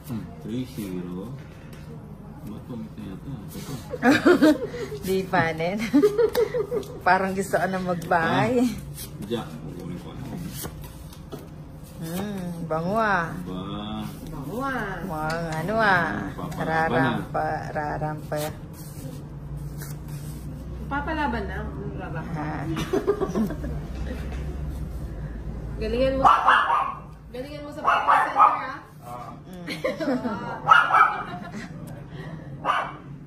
3-0. Matumit na yata. Ito. Di pa din. Parang gusto ka na magbahay. Jack. Kukunin ko ano. Bango ah. Ba. Bango ah. Mukhang ano ah. Rarampa. Papalaban na. Rarampa. Ah. Galingan mo sa Papa Center ha.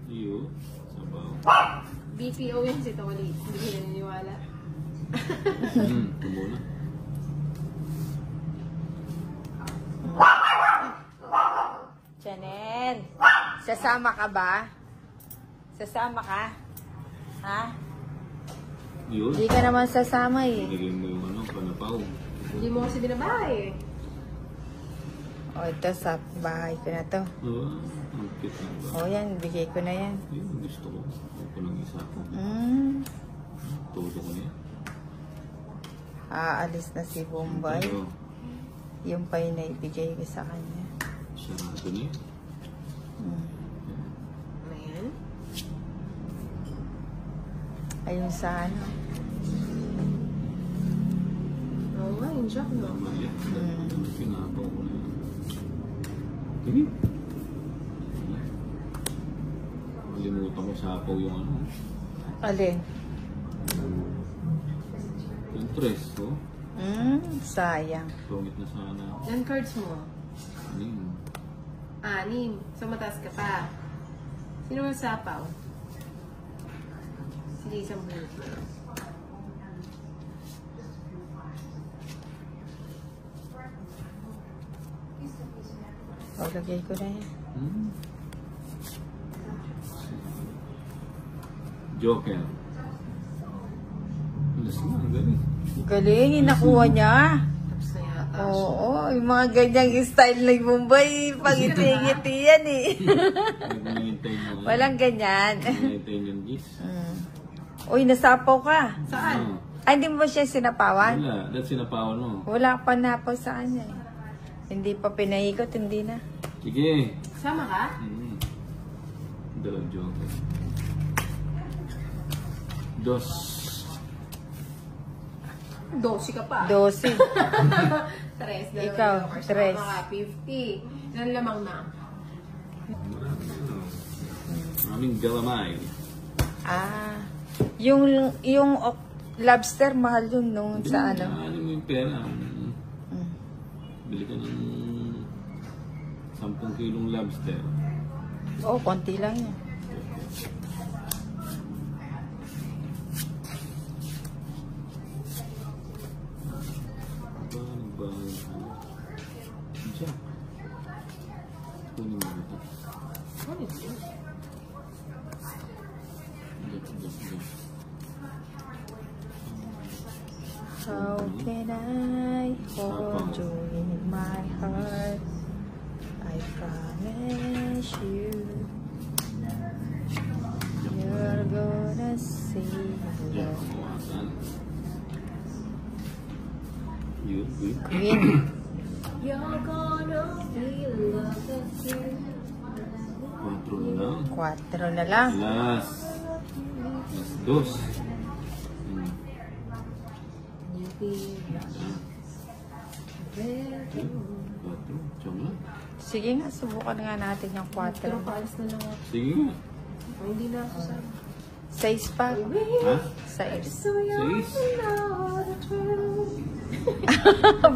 Iyo. Sabaw. BPO yan si Toli. Hindi ko naniniwala. Tumo na. Chanel, sasama ka ba? Sasama ka? Ha? Yun. Hindi ka naman sasama eh. Nilagyan mo yung ano, panapaw. Hindi mo kasi binabahay eh. O ito, sa bahay ko na to. Oo. Ang cute na ba? O yan, bigay ko na yan. Yun, gusto ko. Huwag ko ng isa ko. Todo ko niya. Aalis na si Bombay. Pero, Yung pa yun na ibigay ko sa kanya. sarado niya. Ayan. Ayun sa ano. Oo nga, yung joke no. Tama yan. Pinapaw ko na yan. Sige. Malimutan ko sapaw yung ano. Alin? Yung tres, oh. Sayang. Pungit na sana. Ilan cards mo? Ano yun? 6. So mataas ka pa. Sino ang sapaw? Sige, isang bullet mo. O, lagay ko na yan. Joker. Alas na, ang galing. Galing, inakuha niya. Tapos na yata. Oo, yung mga ganyang style ng Bombay, pangiti-ngiti yan eh. Nag-maintain mo. Walang ganyan. Nag-maintain yung gis. Uy, nasapaw ka. Saan? Ay, hindi mo ba siya sinapawan? Wala. That's sinapawan mo. Wala pa napaw sa kanya eh. Hindi pa pinaikot, hindi na. Sige. Sama ka? Dalawang joker. Dos. 12 ka pa. 12. 3. Ikaw, 3. Sama ka, 50. Ilan lamang na? Maraming galamay. Yung lobster, mahal yun nung sa ano. Ano mo yung pera? Bili ka ng 10 kilong lobster. Oo, konti lang yun. Diyan. Kunin mo ito. Ano yun? How can I hold you in my heart? I promise you, you're gonna see Diyan, love. kawasan. Yun, good. Queen. You're gonna feel love again. 4 na lang. 4 na lang. Last 2. You feel better. 4. Tiyong lang. Sige nga, subukan nga natin yung 4. Pero paalis na lang ako. Sige nga. Oh, hindi na ako sa... 6 pa. Ha? 6. So young Sis? to know the truth.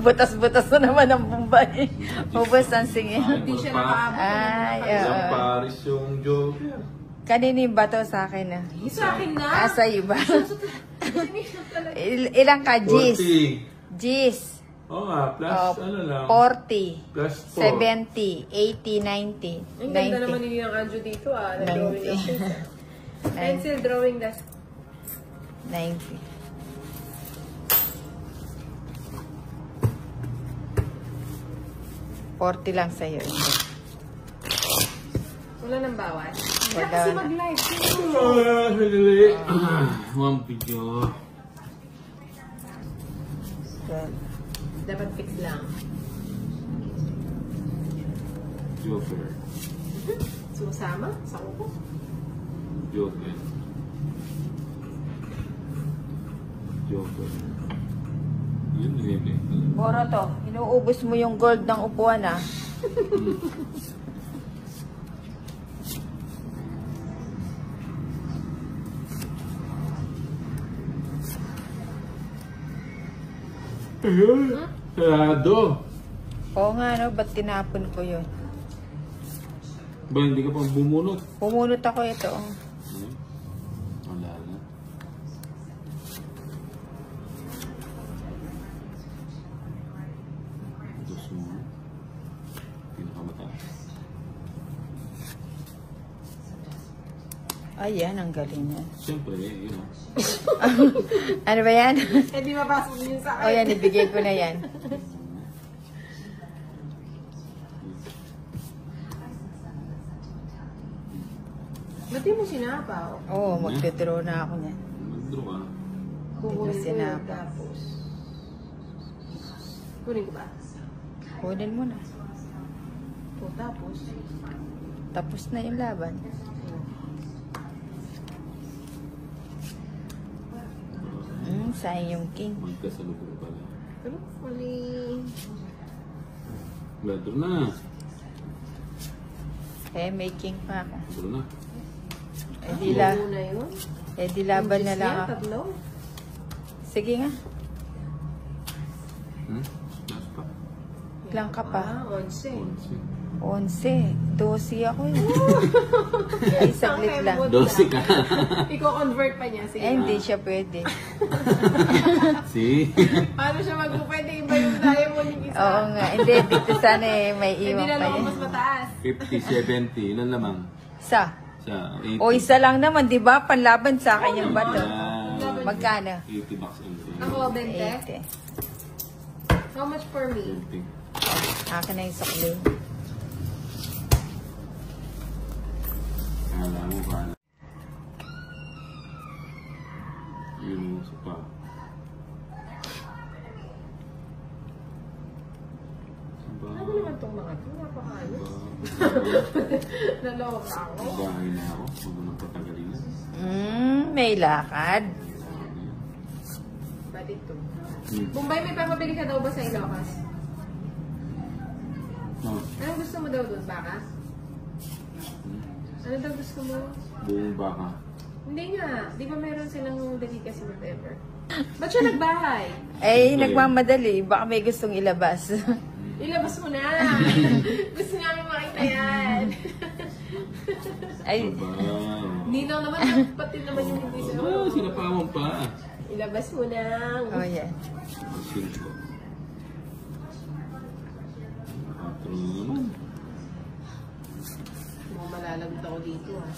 Butas-butas na naman ang Bombay. Ubus ang singin. Hindi siya nakaabot. Ay, Sa oo. Paris yung joker. Kanina yung bato sa akin na. Sa akin na. Sa iba. Ilang ka? Gis. 40. Gis. Oo nga, plus ano lang. 40. Plus 4. 70. 80. 90. Ang ganda naman 90. yun yung Anjo dito ah. Na-drawing 90. na pencil drawing desk. 90. $40 lang sa'yo. Wala nang bawas. Wala Kasi na. mag-live. Dali. One video. Well, Dapat fix lang. Joker. Sumasama sa upo. Joker. Joker. Yun, Rebe. Boro to, inuubos mo yung gold ng upuan ah. Sarado. Oo nga no, ba't tinapon ko yun? Ba, hindi ka pa bumunot? Pumunot ako ito. Oh. Wala na. Dos mo. Pinakamataas. Ayan, ang galing niya. Siyempre, yun o. Ano ba yan? Eh, di mapasok yun sa O yan, ibigay ko na yan. Ba't di mo sinapaw? Oo, magte-draw na ako niyan. Mag-draw ka. Kukunin ko yun sinapaw. tapos. Kunin ko ba? Kunin mo na. O tapos. Tapos na yung laban. Sayang yung king. Magkasalubong pala. Pero mali. Draw na. Eh, may king pa ako. Draw na. Muna yun. Di laban na lang ako. Tatlo. Sige nga. Taas pa. Ilang ka pa? 11. 11. 12 ako eh. Ay, saglit lang. 12 ka. Iko-convert pa niya. Sige. Eh, hindi siya pwede. See? Paano siya pwede iba yung diamond yung isa? Oo nga. Hindi, dito sana eh, may Hindi iwan na pa lang yan. mas mataas. 50, 70. Ilan lamang? Sa? Sa 80. O, isa lang naman, di ba? Panlaban sa akin yung bato. Ah, Magkano? 80 bucks only. Ako, 20. 80. How much for me? 20. Akin na yung sukli. Kala mo ka na. Yun mo sa pa. Ano naman itong mga ito? Napakaayos. Naloka ako. Bahay na ako. Huwag mo nang patagalin. May lakad. Ba't ito? Bombay, may papabili ka daw ba sa Ilocos? Oh, Anong gusto mo daw doon? Baka? Ano daw gusto mo? buong baka. Hindi nga. Di ba meron silang delicacy whatever? Ba't siya nagbahay? Eh, nagmamadali. Baka may gustong ilabas. Ilabas mo na. Gusto namin makita yan. Ay, Wow. Ninaw naman, pati naman yung hindi sa Ah, sinapawan pa. Ilabas mo na. oh yan. Silko. Nakatro naman. Mukhang malalagot ako dito ah.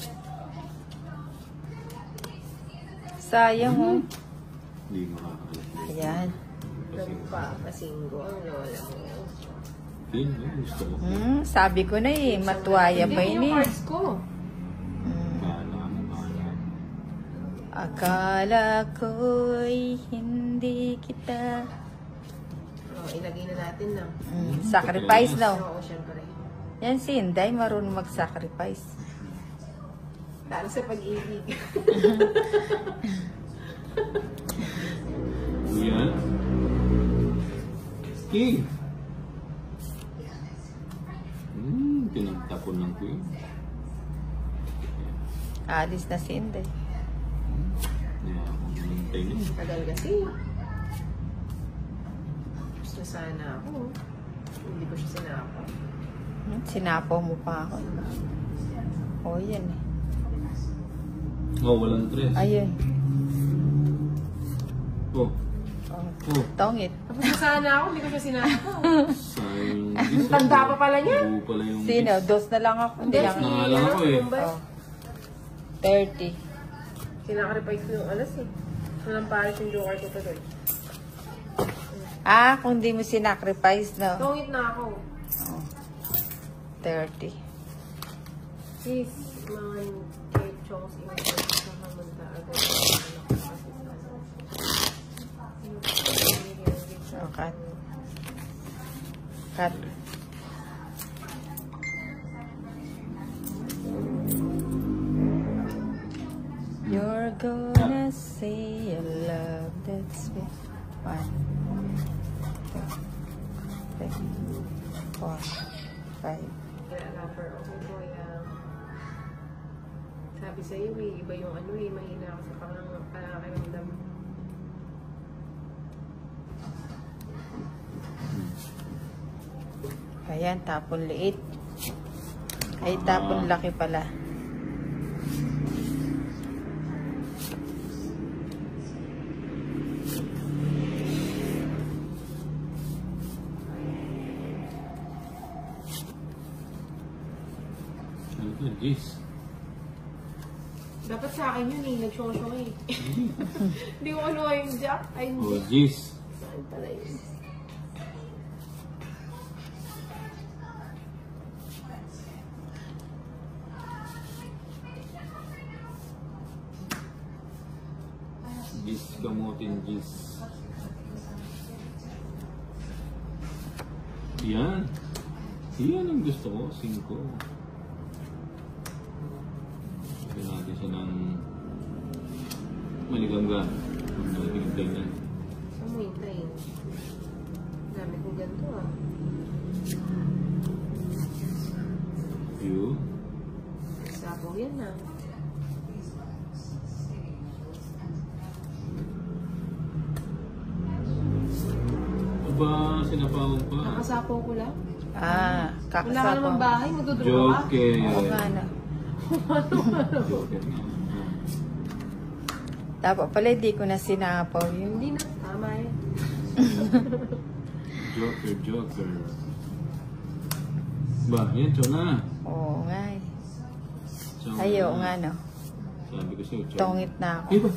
Sayang oh. Hindi makakalit. Ayan. Nagpapasinggo ang lola mo. King, gusto ko. Sabi ko na eh, matuwaya pa Hindi yun yung eh. cards ko. Kala mo, kala. Akala ko'y hindi kita. Oh, ilagay na natin na. Sacrifice daw. Oo, syempre. Yan si Inday, marunong mag-sacrifice. Lalo sa pag-ibig. Yan. King. Pinagtapon ng queen. Alis na si Inday. Yeah, kung nantay na. Tagal kasi. Gusto sana ako. Hindi ko siya sinapa. Sinapaw mo pa ako. Oh, yan eh. Oh, walang tres. Ayun. Oh, Oh. Tongit. Tapos na sana ako, hindi ko siya sinapa. sayang. Ang tanda pa pala niya. Buo pala yung Sino? Dos na lang ako. Hindi lang. Nangalan ako eh. Oh. 30. Sinakaripay ko yung alas eh. Walang paris yung joker ko tuloy. Ah, kung di mo sinacrifice, no? Tungit na ako. Oh. 30. Please, mga kay Chong's iwan sa hamanta agad. Oh, cut. Cut. Say a love that's sweet. 1, 2, 3, 4, 5. Kaya rapper ako po yan. Sabi sa'yo iba yung ano mahina ako sa pangakiramdam. Ayan, tapon liit. Ay, tapon laki pala. Ano to? Jeez. Dapat sa akin yun nag-show-show Hindi ko ano yung jack. Ay, Oh, jeez. saan pala yun? Jeez, kamutin, jeez. Yan. Yan ang gusto ko, 5. Lagyan natin siya ng maligangga. Huwag na hintay na. Saan mo hintayin? Dami kong ganito View. Sabaw yan Aba, sinapaw pa. Nakasapaw ko lang. Ah, Wala ka kakasapon. naman bahay, magduduro ka. Joker. Oo nga na. Joker nga. Dapat pala hindi ko na sinapaw yun. Hindi na. Tama yan. Joker, Joker. Ba, yan, chow na. Oo nga eh. Chow Ayaw na. nga no. Sabi ko sa'yo, chow. Tongit na ako. Iba.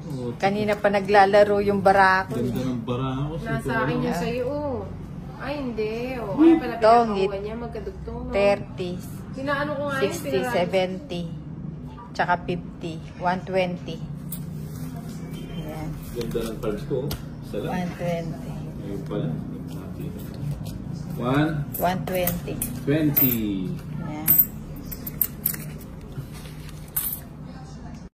Oh, Kanina pa naglalaro yung barako. ganda ng bara ako. Nasa akin yung sa'yo. Ay, hindi. O, Hmm, kaya pala tongit. pinakakuha niya. Magkadugtong, no? 30, Pinaano ko nga yun. 60, 70, tsaka 50, 120. Ayan, Ganda ng cards ko. Sarap. 120. Ayun pala. 1, 120. 20.